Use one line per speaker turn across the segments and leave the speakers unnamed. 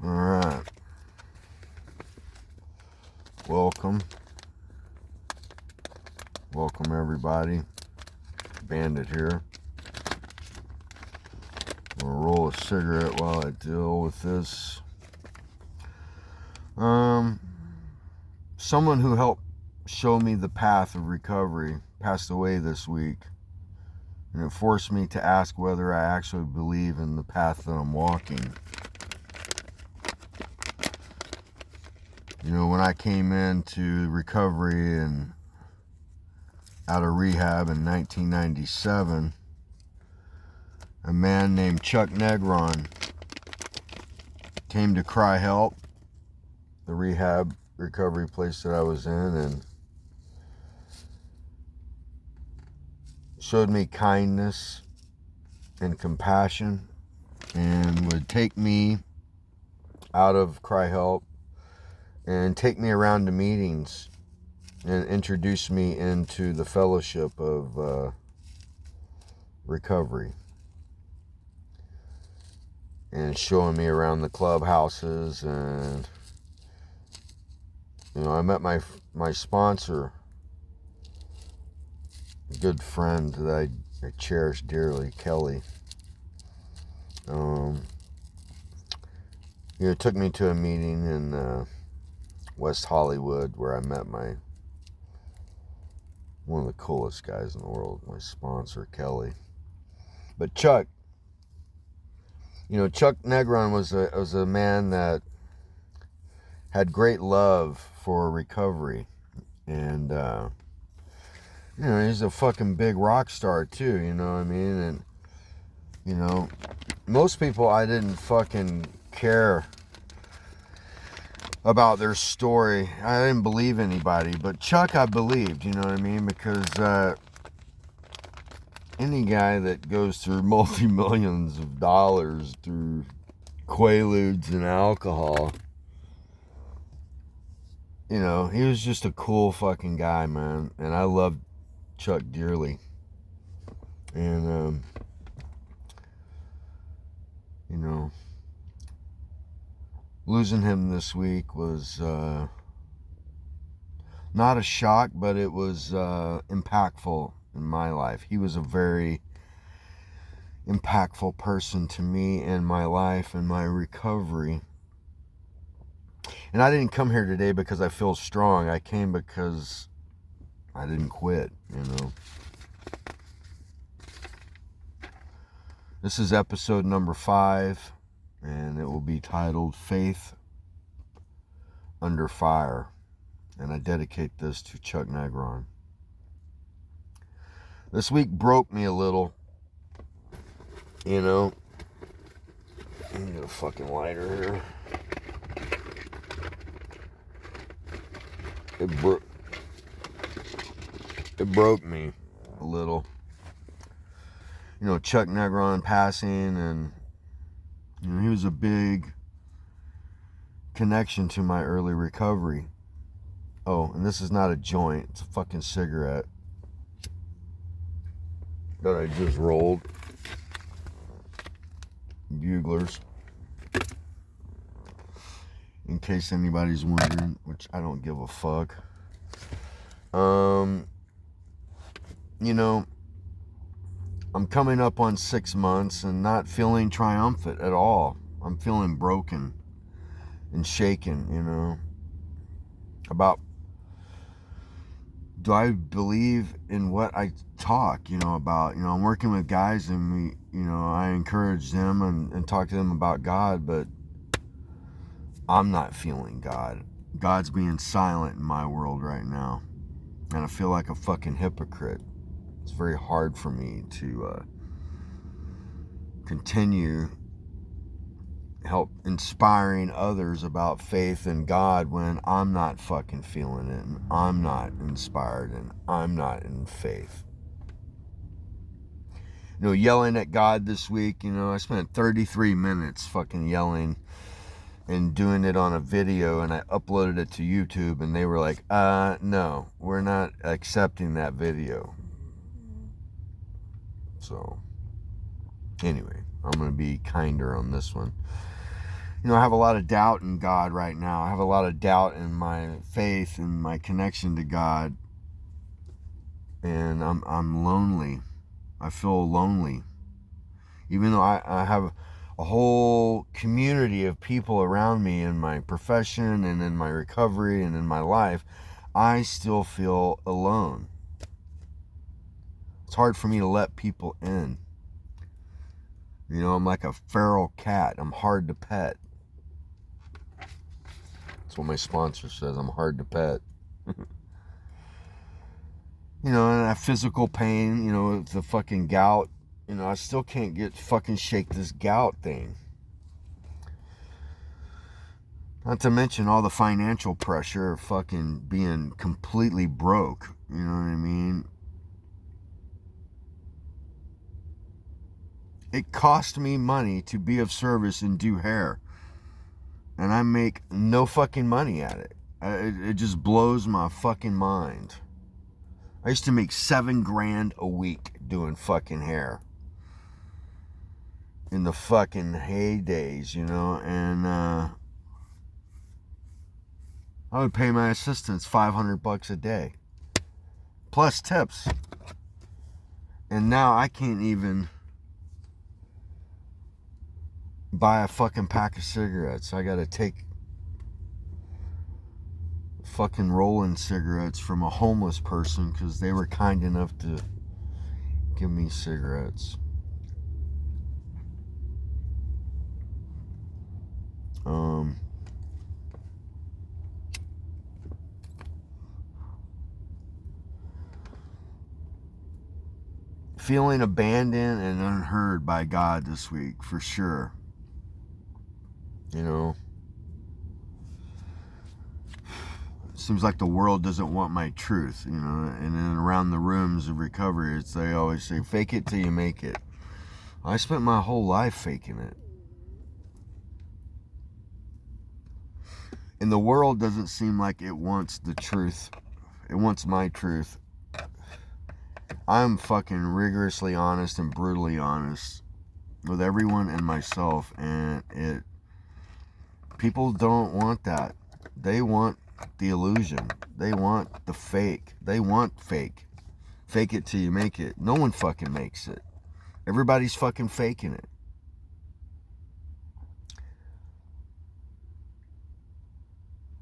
Alright. Welcome. Welcome everybody. Bandit here. I'm gonna roll a cigarette while I deal with this. Someone who helped show me the path of recovery passed away this week. And it forced me to ask whether I actually believe in the path that I'm walking. You know, when I came into recovery and out of rehab in 1997, a man named Chuck Negron came to cry help, the rehab recovery place that I was in, and showed me kindness and compassion and would take me out of cry help and take me around to meetings and introduce me into the fellowship of recovery, and showing me around the clubhouses. And you know, I met my sponsor, a good friend that I cherish dearly, Kelly. You know, took me to a meeting in West Hollywood where I met one of the coolest guys in the world, my sponsor, Kelly. But Chuck, you know, Chuck Negron was a man that had great love for recovery. And, you know, he's a fucking big rock star too, you know what I mean? And, you know, most people, I didn't fucking care about their story. I didn't believe anybody, but Chuck I believed, you know what I mean? Because any guy that goes through multi-millions of dollars through Quaaludes and alcohol, you know, he was just a cool fucking guy, man. And I loved Chuck dearly. And, you know, losing him this week was not a shock, but it was impactful in my life. He was a very impactful person to me in my life and my recovery. And I didn't come here today because I feel strong. I came because I didn't quit, you know. This is episode number 5, and it will be titled Faith Under Fire. And I dedicate this to Chuck Negron. This week broke me a little, you know. Let me get a fucking lighter here. It broke me a little. You know, Chuck Negron passing, and you know, he was a big connection to my early recovery. Oh, and this is not a joint, it's a fucking cigarette that I just rolled. Buglers. In case anybody's wondering, which I don't give a fuck. You know, I'm coming up on 6 months and not feeling triumphant at all. I'm feeling broken and shaken, you know, about, do I believe in what I talk, you know, about? You know, I'm working with guys, and we, you know, I encourage them and talk to them about God, but I'm not feeling God. God's being silent in my world right now, and I feel like a fucking hypocrite. It's very hard for me to continue help inspiring others about faith in God when I'm not fucking feeling it, and I'm not inspired, and I'm not in faith. You know, yelling at God this week, you know, I spent 33 minutes fucking yelling and doing it on a video, and I uploaded it to YouTube, and they were like, no, we're not accepting that video. So, anyway, I'm going to be kinder on this one. I have a lot of doubt in God right now. I have a lot of doubt in my faith and my connection to God. And I'm lonely. I feel lonely. Even though I have a whole community of people around me in my profession and in my recovery and in my life, I still feel alone. It's hard for me to let people in. I'm like a feral cat. I'm hard to pet. That's what my sponsor says. I'm hard to pet. And that physical pain, the fucking gout. I still can't shake this gout thing. Not to mention all the financial pressure of fucking being completely broke. You know what I mean? It cost me money to be of service and do hair. And I make no fucking money at it. It just blows my fucking mind. I used to make $7,000 a week doing fucking hair. In the fucking heydays, and I would pay my assistants $500 a day. Plus tips. And now I can't even buy a fucking pack of cigarettes. I gotta take fucking rolling cigarettes from a homeless person because they were kind enough to give me cigarettes. Feeling abandoned and unheard by God this week, for sure. Seems like the world doesn't want my truth, and then around the rooms of recovery, they always say, fake it till you make it. I spent my whole life faking it. And the world doesn't seem like it wants the truth. It wants my truth. I'm fucking rigorously honest and brutally honest with everyone and myself, and people don't want that. They want the illusion. They want the fake. They want fake. Fake it till you make it. No one fucking makes it. Everybody's fucking faking it.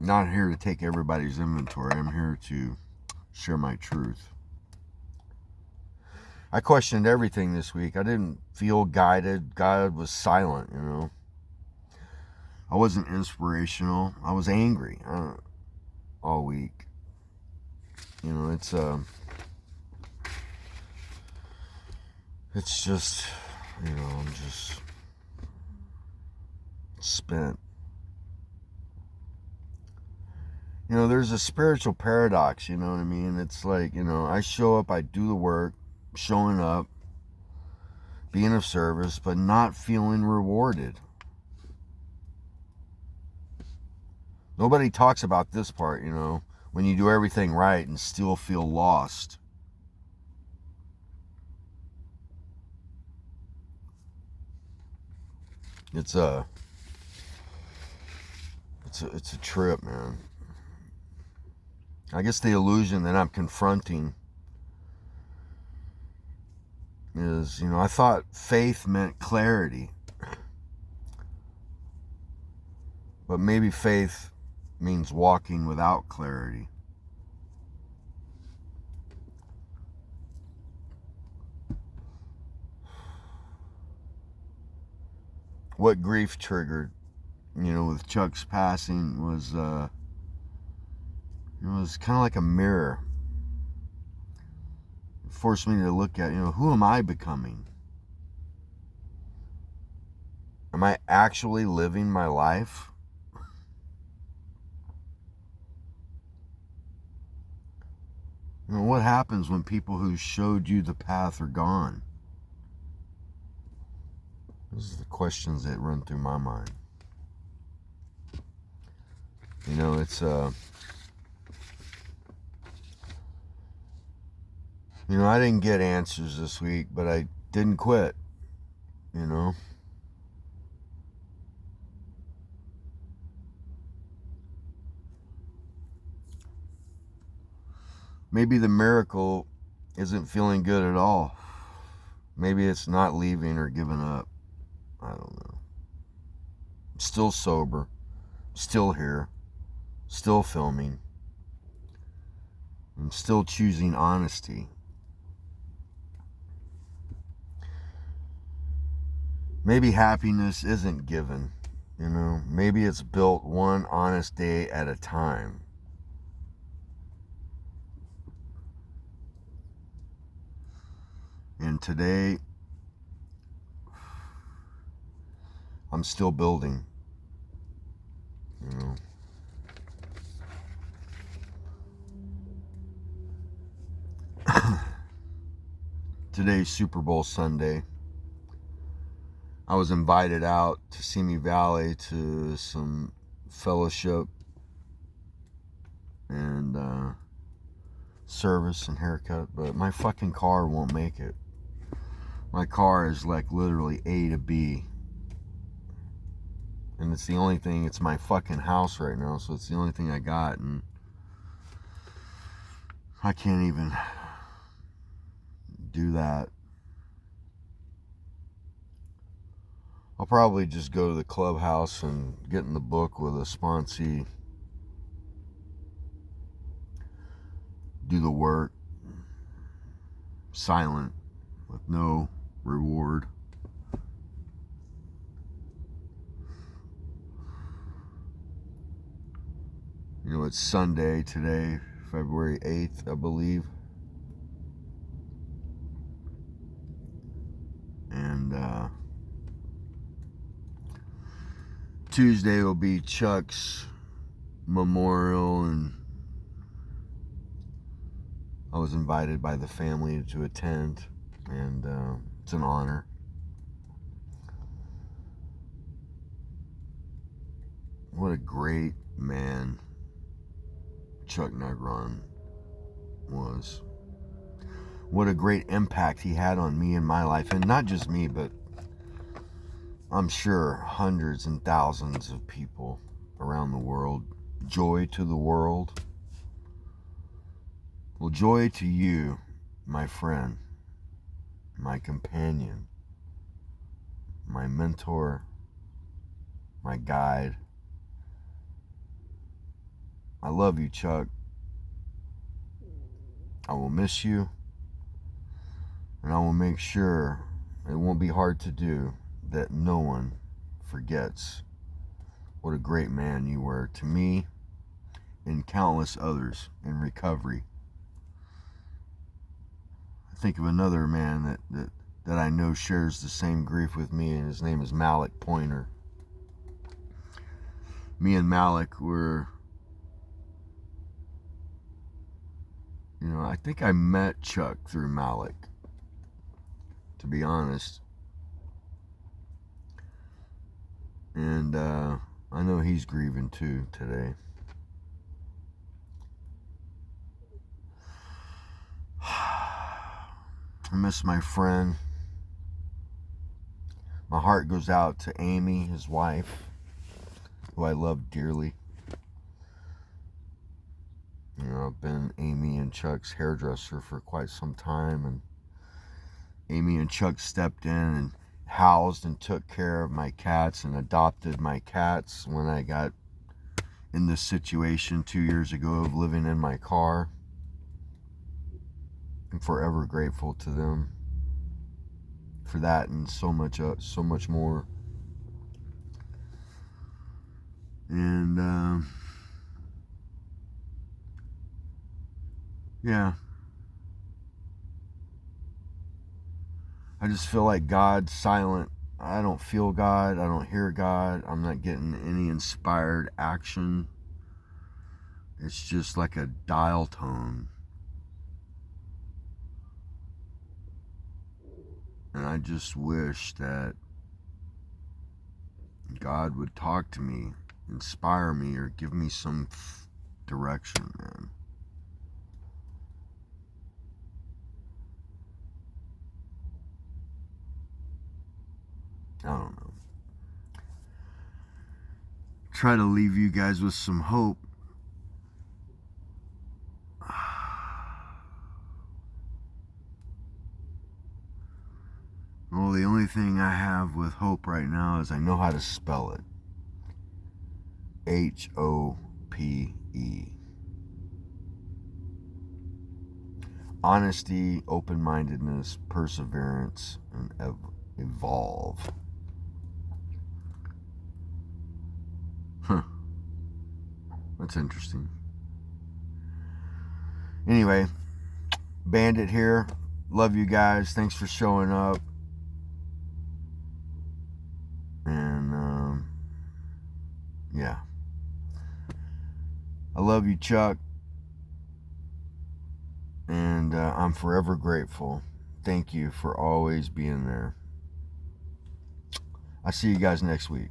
Not here to take everybody's inventory. I'm here to share my truth. I questioned everything this week. I didn't feel guided. God was silent, I wasn't inspirational. I was angry all week. It's just, I'm just spent. There's a spiritual paradox, you know what I mean? It's like, I show up, I do the work, showing up, being of service, but not feeling rewarded. Nobody talks about this part, when you do everything right and still feel lost. It's a trip, man. I guess the illusion that I'm confronting is, I thought faith meant clarity. But maybe faith means walking without clarity. What grief triggered, with Chuck's passing was, it was kind of like a mirror. It forced me to look at, who am I becoming? Am I actually living my life? What happens when people who showed you the path are gone? Those are the questions that run through my mind. It's I didn't get answers this week, but I didn't quit. Maybe the miracle isn't feeling good at all. Maybe it's not leaving or giving up. I don't know. I'm still sober, still here, still filming. I'm still choosing honesty. Maybe happiness isn't given, you know. Maybe it's built one honest day at a time. And today, I'm still building, you know. Today's Super Bowl Sunday. I was invited out to Simi Valley to some fellowship and service and haircut, but my fucking car won't make it. My car is like literally A to B. And it's the only thing, it's my fucking house right now, so it's the only thing I got, and I can't even do that. I'll probably just go to the clubhouse and get in the book with a sponsee, do the work, silent, with no reward. You know, it's Sunday today, February 8th, I believe. And Tuesday will be Chuck's memorial, and I was invited by the family to attend, and it's an honor. What a great man Chuck Negron was. What a great impact he had on me in my life, and not just me, but I'm sure hundreds and thousands of people around the world. Joy to the world. Well, joy to you, my friend, my companion, my mentor, my guide. I love you, Chuck. I will miss you, and I will make sure it won't be hard to do that no one forgets what a great man you were to me and countless others in recovery. I think of another man that I know shares the same grief with me, and his name is Malik Pointer. Me and Malik were, you know, I think I met Chuck through Malik, to be honest. And I know he's grieving too today. I miss my friend. My heart goes out to Amy, his wife, who I love dearly. You know, I've been Amy and Chuck's hairdresser for quite some time, and Amy and Chuck stepped in and housed and took care of my cats and adopted my cats when I got in this situation 2 years ago of living in my car. I'm forever grateful to them for that, and so much more. And yeah, I just feel like God's silent. I don't feel God. I don't hear God. I'm not getting any inspired action. It's just like a dial tone. And I just wish that God would talk to me, inspire me, or give me some direction, man. I don't know. Try to leave you guys with some hope. thing I have with hope right now is I know how to spell it. HOPE. Honesty, open-mindedness, perseverance, and evolve. Huh. That's interesting. Anyway, Bandit here. Love you guys. Thanks for showing up. And, yeah. I love you, Chuck. And I'm forever grateful. Thank you for always being there. I'll see you guys next week.